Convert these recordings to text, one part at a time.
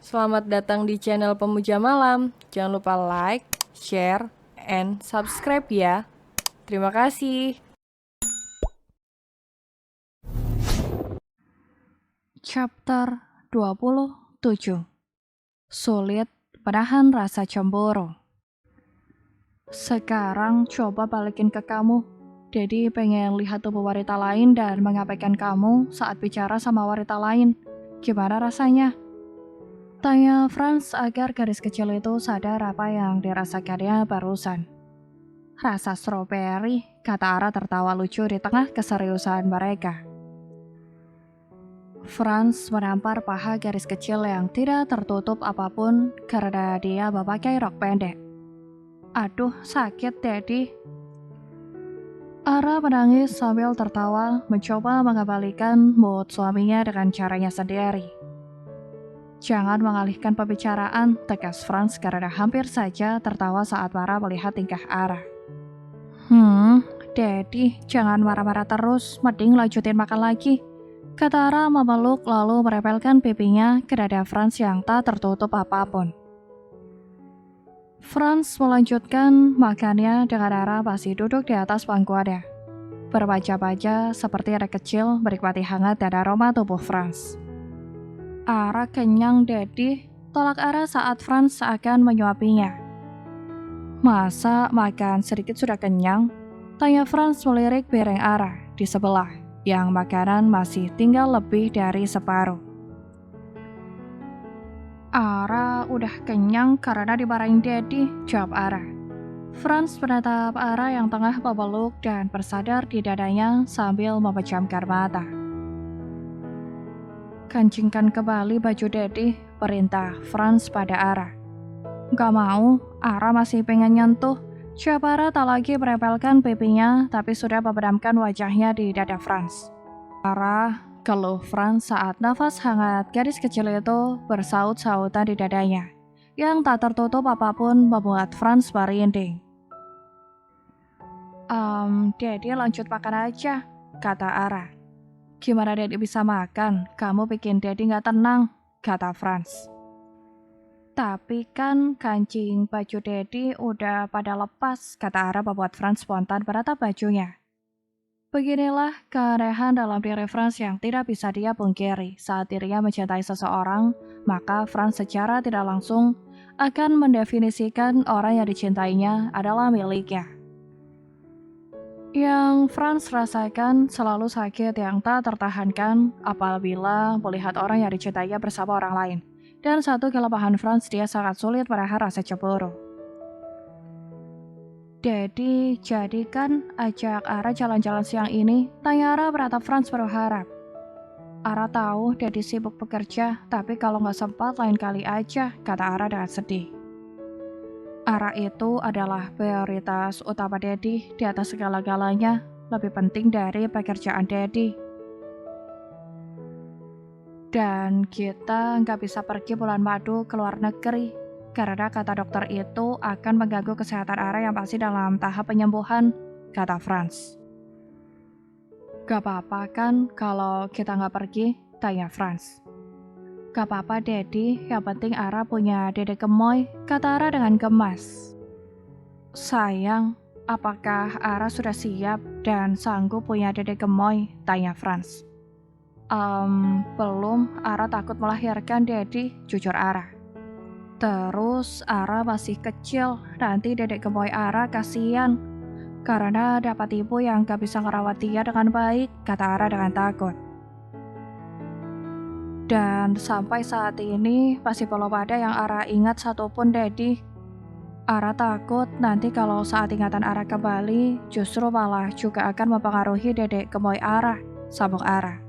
Selamat datang di channel Pemuja Malam. Jangan lupa like, share, and subscribe ya. Terima kasih. Chapter 27. Sulit menahan rasa cemburu. Sekarang coba balikin ke kamu. Daddy pengen lihat tubuh wanita lain dan mengabaikan kamu saat bicara sama wanita lain. Gimana rasanya? Tanya Franz agar gadis kecil itu sadar apa yang dirasakannya barusan. Rasa stroberi, kata Ara tertawa lucu di tengah keseriusan mereka. Franz menampar paha garis kecil yang tidak tertutup apapun karena dia memakai rok pendek. Aduh, sakit, Daddy. Ara menangis sambil tertawa, mencoba mengembalikan mood suaminya dengan caranya sendiri. Jangan mengalihkan pembicaraan, tegas Franz karena hampir saja tertawa saat marah melihat tingkah Ara. Daddy, jangan marah-marah terus, mending lanjutin makan lagi. Kata Ara memeluk lalu merepelkan pipinya ke dada Franz yang tak tertutup apapun. Franz melanjutkan makannya dengan Ara masih duduk di atas pangkuannya. Berbaca-baca seperti anak kecil menikmati hangat dan aroma tubuh Franz. Ara kenyang, Daddy, tolak Ara saat Franz akan menyuapinya. Masa makan sedikit sudah kenyang? Tanya Franz melirik piring Ara di sebelah, yang makanan masih tinggal lebih dari separuh. Ara udah kenyang karena dimarahin Daddy, jawab Ara. Franz menatap Ara yang tengah memeluk dan bersandar di dadanya sambil memejamkan mata. Kancingkan kembali baju Daddy, perintah Franz pada Ara. Gak mau, Ara masih pengen nyentuh. Jawab Ara tak lagi merepelkan pipinya, tapi sudah memedamkan wajahnya di dada Franz. Ara, keluh Franz saat nafas hangat gadis kecil itu bersaut-sautan di dadanya, yang tak tertutup apapun membuat Franz merinding. Daddy lanjut makan aja, kata Ara. Gimana Daddy bisa makan? Kamu bikin Daddy gak tenang, kata Franz. Tapi kan kancing baju Daddy udah pada lepas, kata Ara membuat Franz spontan menatap bajunya. Beginilah keanehan dalam diri Franz yang tidak bisa dia pungkiri. Saat dirinya mencintai seseorang, maka Franz secara tidak langsung akan mendefinisikan orang yang dicintainya adalah miliknya. Yang Franz rasakan selalu sakit yang tak tertahankan apabila melihat orang yang dicintainya bersama orang lain. Dan satu kelemahan Franz, dia sangat sulit menahan rasa cemburu. Daddy, jadi kan ajak Ara jalan-jalan siang ini? Tanya Ara beratap Franz berharap. Ara tahu Daddy sibuk bekerja, tapi kalau nggak sempat lain kali aja, kata Ara dengan sedih. Ara itu adalah prioritas utama Daddy di atas segala-galanya, lebih penting dari pekerjaan Daddy. Dan kita nggak bisa pergi bulan madu ke luar negeri, karena kata dokter itu akan mengganggu kesehatan Ara yang masih dalam tahap penyembuhan, kata Franz. Gak apa-apa kan kalau kita nggak pergi, tanya Franz. Gak apa-apa Daddy, yang penting Ara punya dedek gemoy, kata Ara dengan gemas. Sayang, apakah Ara sudah siap dan sanggup punya dedek gemoy, tanya Franz. Belum, Ara takut melahirkan Daddy, jujur Ara. Terus Ara masih kecil, nanti dedek gemoy Ara kasihan. Karena dapat ibu yang gak bisa ngerawat dia dengan baik, kata Ara dengan takut. Dan sampai saat ini masih belum ada yang Ara ingat satupun Daddy. Ara takut nanti kalau saat ingatan Ara kembali, justru malah juga akan mempengaruhi dedek gemoy Ara, sambung Ara.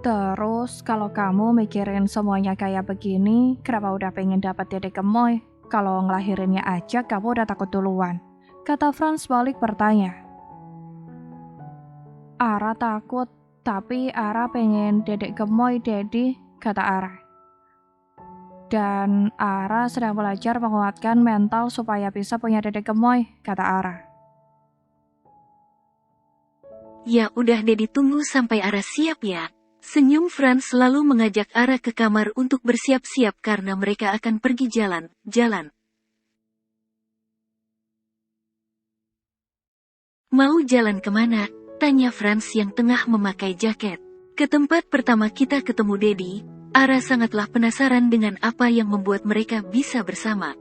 Terus kalau kamu mikirin semuanya kayak begini, kenapa udah pengen dapat dedek gemoy? Kalau ngelahirinnya aja kamu udah takut duluan, kata Franz balik bertanya. Ara takut, tapi Ara pengen dedek gemoy Daddy, kata Ara. Dan Ara sedang belajar menguatkan mental supaya bisa punya dedek gemoy, kata Ara. Ya udah Daddy tunggu sampai Ara siap ya. Senyum Franz lalu mengajak Ara ke kamar untuk bersiap-siap karena mereka akan pergi jalan-jalan. Mau jalan kemana? Tanya Franz yang tengah memakai jaket. Ke tempat pertama kita ketemu Daddy. Ara sangatlah penasaran dengan apa yang membuat mereka bisa bersama.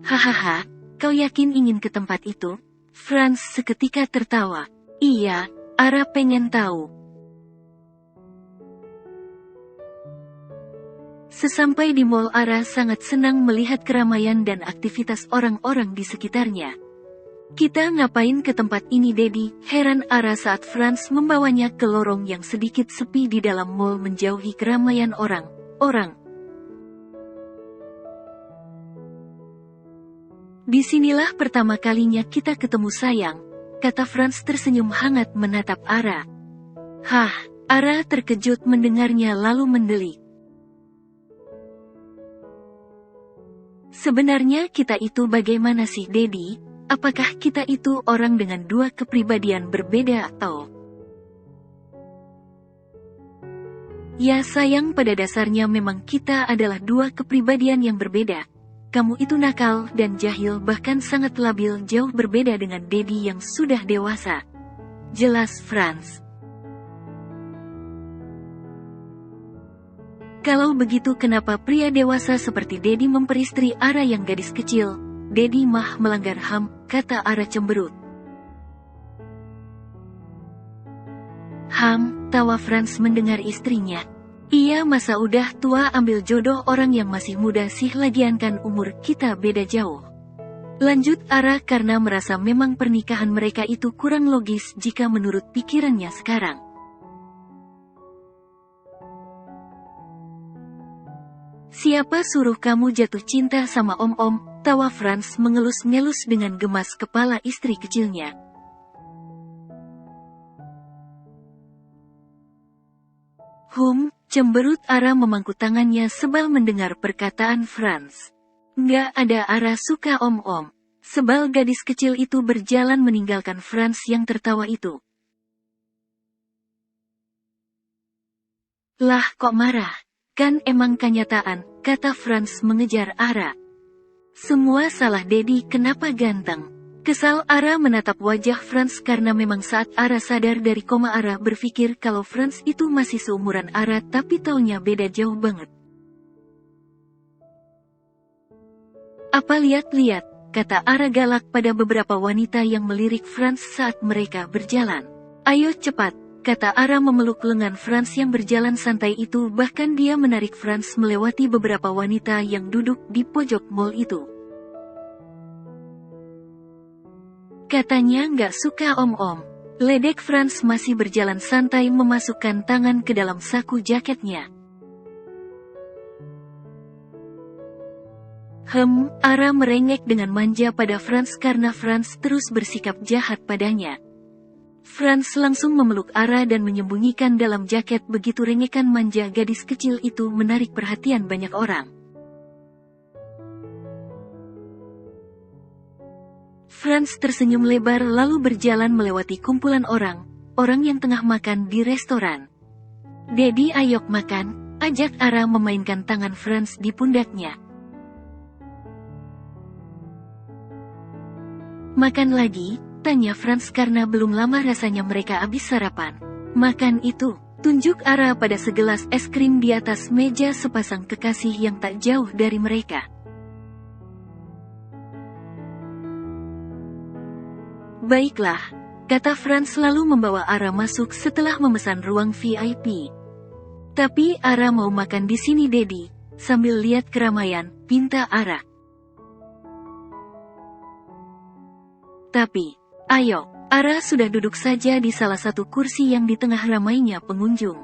Hahaha, kau yakin ingin ke tempat itu? Franz seketika tertawa. Iya, Ara pengen tahu. Sesampai di mall, Ara sangat senang melihat keramaian dan aktivitas orang-orang di sekitarnya. Kita ngapain ke tempat ini, Daddy? Heran Ara saat Franz membawanya ke lorong yang sedikit sepi di dalam mall menjauhi keramaian orang-orang. Disinilah pertama kalinya kita ketemu, sayang, kata Franz tersenyum hangat menatap Ara. Hah, Ara terkejut mendengarnya lalu mendelik. Sebenarnya kita itu bagaimana sih, Daddy? Apakah kita itu orang dengan dua kepribadian berbeda atau? Ya sayang, pada dasarnya memang kita adalah dua kepribadian yang berbeda. Kamu itu nakal dan jahil, bahkan sangat labil, jauh berbeda dengan Daddy yang sudah dewasa. Jelas Franz. Kalau begitu kenapa pria dewasa seperti Daddy memperistri Ara yang gadis kecil? Daddy mah melanggar HAM, kata Ara cemberut. HAM, tawa Franz mendengar istrinya. Iya, masa udah tua ambil jodoh orang yang masih muda sih, lagian kan umur kita beda jauh. Lanjut Ara karena merasa memang pernikahan mereka itu kurang logis jika menurut pikirannya sekarang. Siapa suruh kamu jatuh cinta sama om-om? Tawa Franz mengelus-ngelus dengan gemas kepala istri kecilnya. Cemberut Ara memangku tangannya sebal mendengar perkataan Franz. Nggak ada, Ara suka om-om. Sebal gadis kecil itu berjalan meninggalkan Franz yang tertawa itu. Lah kok marah? Kan emang kenyataan, kata Franz mengejar Ara. Semua salah Daddy, kenapa ganteng? Kesal Ara menatap wajah Franz karena memang saat Ara sadar dari koma, Ara berpikir kalau Franz itu masih seumuran Ara, tapi taunya beda jauh banget. Apa lihat-lihat, kata Ara galak pada beberapa wanita yang melirik Franz saat mereka berjalan. Ayo cepat, kata Ara memeluk lengan Franz yang berjalan santai itu, bahkan dia menarik Franz melewati beberapa wanita yang duduk di pojok mall itu. Katanya nggak suka om-om. Ledek Franz masih berjalan santai memasukkan tangan ke dalam saku jaketnya. Ara merengek dengan manja pada Franz karena Franz terus bersikap jahat padanya. Franz langsung memeluk Ara dan menyembunyikan dalam jaket. Begitu rengekan manja gadis kecil itu menarik perhatian banyak orang. Franz tersenyum lebar lalu berjalan melewati kumpulan orang yang tengah makan di restoran. Daddy, ayo makan, ajak Ara memainkan tangan Franz di pundaknya. Makan lagi? Tanya Franz karena belum lama rasanya mereka habis sarapan. Makan itu, tunjuk Ara pada segelas es krim di atas meja sepasang kekasih yang tak jauh dari mereka. Baiklah, kata Franz lalu membawa Ara masuk setelah memesan ruang VIP. Tapi Ara mau makan di sini, Daddy, sambil lihat keramaian, pinta Ara. Tapi, ayo, Ara sudah duduk saja di salah satu kursi yang di tengah ramainya pengunjung.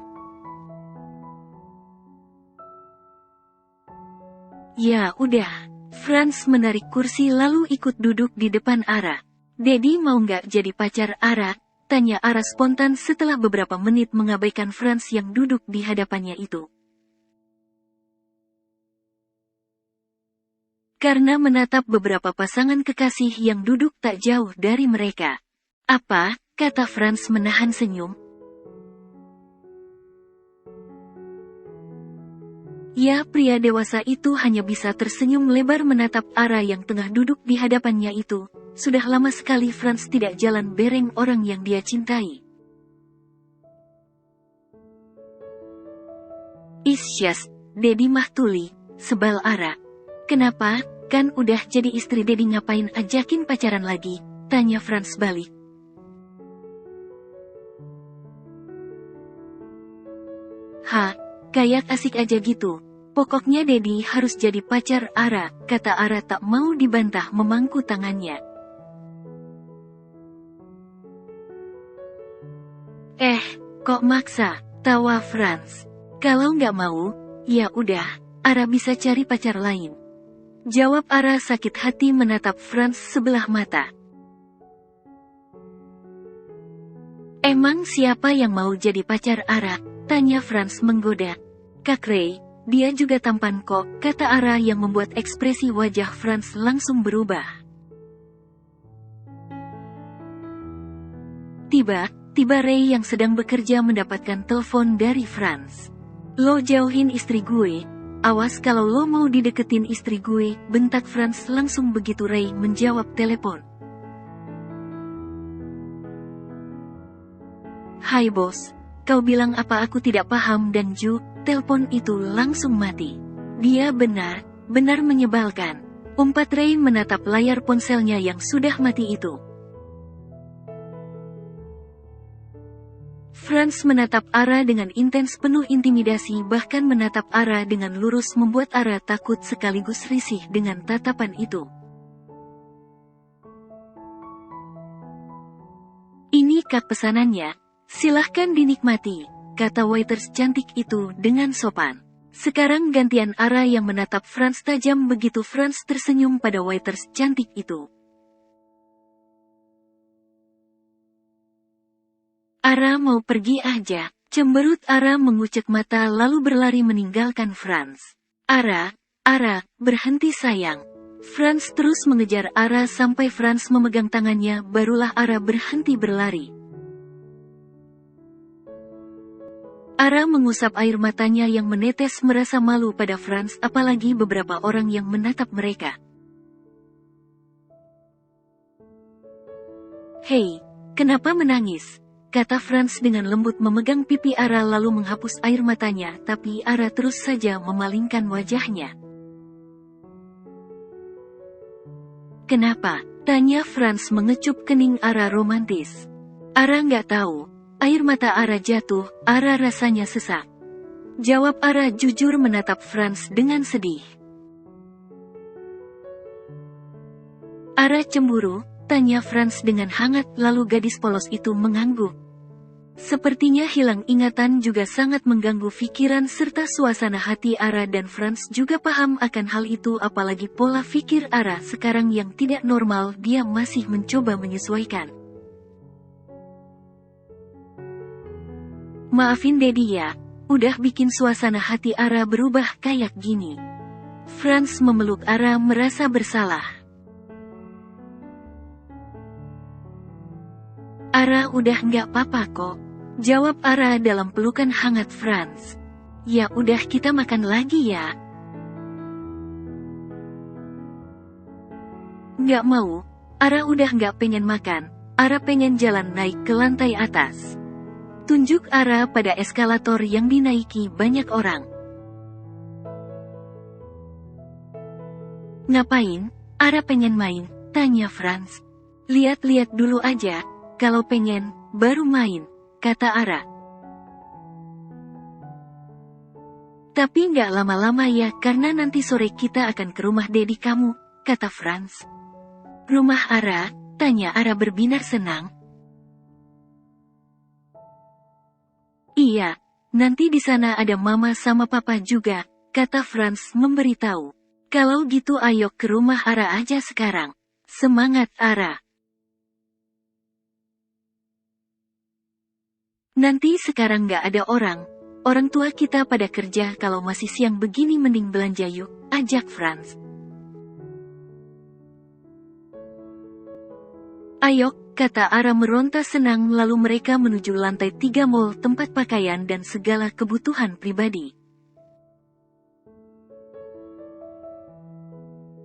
Ya udah, Franz menarik kursi lalu ikut duduk di depan Ara. Daddy mau nggak jadi pacar Ara? Tanya Ara spontan setelah beberapa menit mengabaikan Franz yang duduk di hadapannya itu. Karena menatap beberapa pasangan kekasih yang duduk tak jauh dari mereka. Apa? kata Franz menahan senyum. Ya, pria dewasa itu hanya bisa tersenyum lebar menatap Ara yang tengah duduk di hadapannya itu. Sudah lama sekali Franz tidak jalan bareng orang yang dia cintai. Isyas, Dedi mah tuli, sebal Ara. Kenapa? Kan udah jadi istri Dedi, ngapain ajakin pacaran lagi? Tanya Franz balik. Kayak asik aja gitu. Pokoknya Dedi harus jadi pacar Ara, kata Ara tak mau dibantah memangku tangannya. Kok maksa, tawa Franz. Kalau nggak mau, ya udah, Ara bisa cari pacar lain. Jawab Ara sakit hati menatap Franz sebelah mata. Emang siapa yang mau jadi pacar Ara? Tanya Franz menggoda. Kak Ray, dia juga tampan kok, kata Ara yang membuat ekspresi wajah Franz langsung berubah. Tiba Ray yang sedang bekerja mendapatkan telepon dari Franz. Lo jauhin istri gue, awas kalau lo mau dideketin istri gue, bentak Franz langsung begitu Ray menjawab telepon. Hai bos, kau bilang apa aku tidak paham dan telepon itu langsung mati. Dia benar menyebalkan. Umpat Ray menatap layar ponselnya yang sudah mati itu. Franz menatap Ara dengan intens penuh intimidasi, bahkan menatap Ara dengan lurus membuat Ara takut sekaligus risih dengan tatapan itu. Ini kak pesanannya, silahkan dinikmati, kata waiters cantik itu dengan sopan. Sekarang gantian Ara yang menatap Franz tajam begitu Franz tersenyum pada waiters cantik itu. Ara mau pergi aja, cemberut Ara mengucek mata lalu berlari meninggalkan Franz. Ara, berhenti sayang. Franz terus mengejar Ara sampai Franz memegang tangannya, barulah Ara berhenti berlari. Ara mengusap air matanya yang menetes merasa malu pada Franz, apalagi beberapa orang yang menatap mereka. Hei, kenapa menangis? Kata Franz dengan lembut memegang pipi Ara lalu menghapus air matanya, tapi Ara terus saja memalingkan wajahnya. Kenapa? Tanya Franz mengecup kening Ara romantis. Ara nggak tahu. Air mata Ara jatuh, Ara rasanya sesak. Jawab Ara jujur menatap Franz dengan sedih. Ara cemburu? Tanya Franz dengan hangat lalu gadis polos itu mengangguk. Sepertinya hilang ingatan juga sangat mengganggu pikiran serta suasana hati Ara dan Franz juga paham akan hal itu, apalagi pola pikir Ara sekarang yang tidak normal, dia masih mencoba menyesuaikan. Maafin Dedi ya, udah bikin suasana hati Ara berubah kayak gini. Franz memeluk Ara merasa bersalah. Ara udah nggak apa-apa kok, jawab Ara dalam pelukan hangat Franz. Ya udah kita makan lagi ya. Nggak mau, Ara udah nggak pengen makan, Ara pengen jalan naik ke lantai atas. Tunjuk Ara pada eskalator yang dinaiki banyak orang. Ngapain? Ara pengen main, tanya Franz. Lihat-lihat dulu aja. Kalau pengen, baru main, kata Ara. Tapi nggak lama-lama ya, karena nanti sore kita akan ke rumah Dedi kamu, kata Franz. Rumah Ara? Tanya Ara berbinar senang. Iya, nanti di sana ada mama sama papa juga, kata Franz memberitahu. Kalau gitu ayo ke rumah Ara aja sekarang. Semangat Ara. Nanti sekarang nggak ada orang tua kita pada kerja, kalau masih siang begini mending belanja yuk, ajak Franz. Ayo, kata Ara meronta senang lalu mereka menuju lantai 3 mall tempat pakaian dan segala kebutuhan pribadi.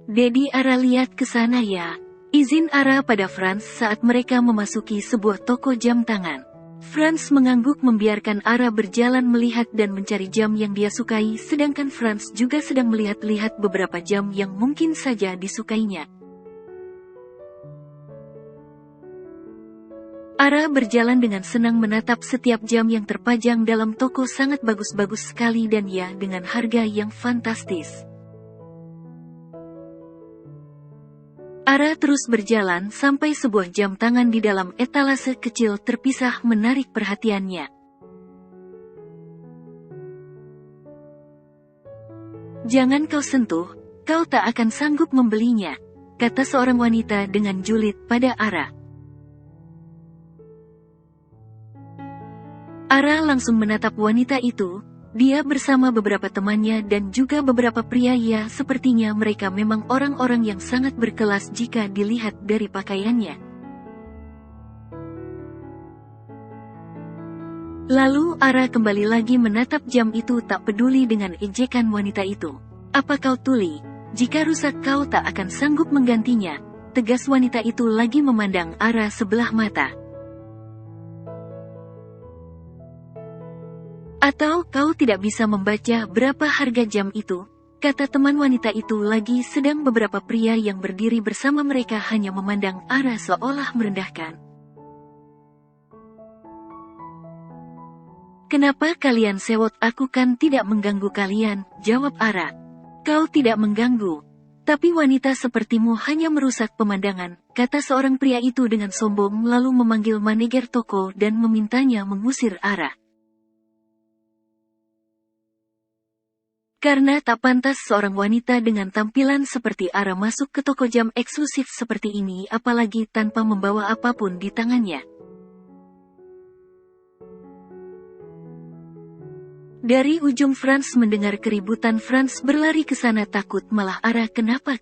Dedi, Ara lihat ke sana ya. Izin Ara pada Franz saat mereka memasuki sebuah toko jam tangan. Franz mengangguk membiarkan Ara berjalan melihat dan mencari jam yang dia sukai, sedangkan Franz juga sedang melihat-lihat beberapa jam yang mungkin saja disukainya. Ara berjalan dengan senang menatap setiap jam yang terpajang dalam toko, sangat bagus-bagus sekali dan ya dengan harga yang fantastis. Ara terus berjalan sampai sebuah jam tangan di dalam etalase kecil terpisah menarik perhatiannya. Jangan kau sentuh, kau tak akan sanggup membelinya, kata seorang wanita dengan julid pada Ara. Ara langsung menatap wanita itu. Dia bersama beberapa temannya dan juga beberapa pria, ya sepertinya mereka memang orang-orang yang sangat berkelas jika dilihat dari pakaiannya. Lalu Ara kembali lagi menatap jam itu, tak peduli dengan ejekan wanita itu. Apa kau tuli? Jika rusak kau tak akan sanggup menggantinya, tegas wanita itu lagi memandang Ara sebelah mata. Atau kau tidak bisa membaca berapa harga jam itu, kata teman wanita itu lagi, sedang beberapa pria yang berdiri bersama mereka hanya memandang Ara seolah merendahkan. Kenapa kalian sewot? Aku kan tidak mengganggu kalian, jawab Ara. Kau tidak mengganggu, tapi wanita sepertimu hanya merusak pemandangan, kata seorang pria itu dengan sombong lalu memanggil manajer toko dan memintanya mengusir Ara. Karena tak pantas seorang wanita dengan tampilan seperti Ara masuk ke toko jam eksklusif seperti ini, apalagi tanpa membawa apapun di tangannya. Dari ujung Franz mendengar keributan. Franz berlari ke sana takut malah Ara. Kenapa?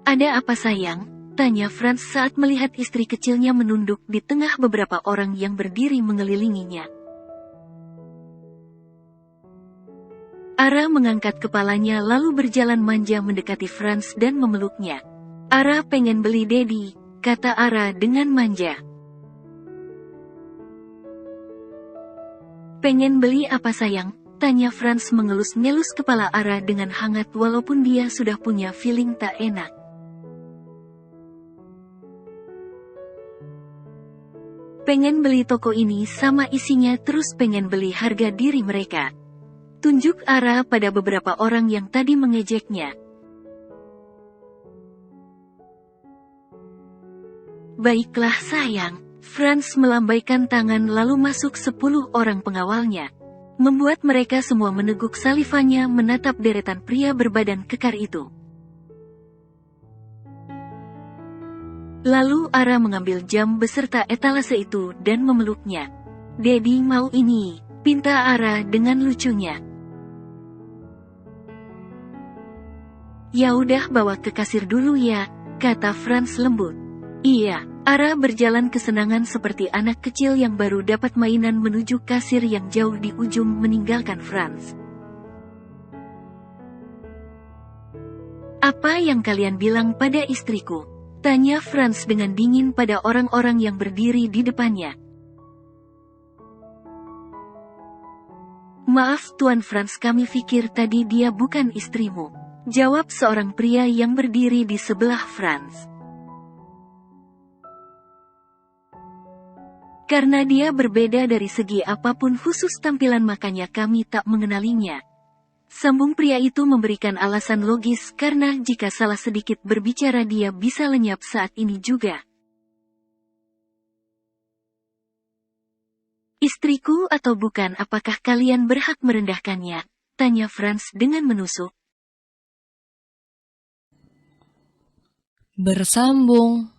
Ada apa sayang? Tanya Franz saat melihat istri kecilnya menunduk di tengah beberapa orang yang berdiri mengelilinginya. Ara mengangkat kepalanya lalu berjalan manja mendekati Franz dan memeluknya. Ara pengen beli Dedi, kata Ara dengan manja. Pengen beli apa sayang? Tanya Franz mengelus-ngelus kepala Ara dengan hangat walaupun dia sudah punya feeling tak enak. Pengen beli toko ini sama isinya, terus pengen beli harga diri mereka. Tunjuk Ara pada beberapa orang yang tadi mengejeknya. Baiklah sayang, Franz melambaikan tangan lalu masuk 10 orang pengawalnya. Membuat mereka semua meneguk salivannya menatap deretan pria berbadan kekar itu. Lalu Ara mengambil jam beserta etalase itu dan memeluknya. Dedi mau ini, pinta Ara dengan lucunya. Ya udah bawa ke kasir dulu ya, kata Franz lembut. Iya, Ara berjalan kesenangan seperti anak kecil yang baru dapat mainan menuju kasir yang jauh di ujung meninggalkan Franz. Apa yang kalian bilang pada istriku? Tanya Franz dengan dingin pada orang-orang yang berdiri di depannya. Maaf Tuan Franz, kami pikir tadi dia bukan istrimu, jawab seorang pria yang berdiri di sebelah Franz. Karena dia berbeda dari segi apapun khusus tampilan makanya kami tak mengenalinya. Sambung pria itu memberikan alasan logis karena jika salah sedikit berbicara dia bisa lenyap saat ini juga. Istriku atau bukan, apakah kalian berhak merendahkannya? Tanya Franz dengan menusuk. Bersambung.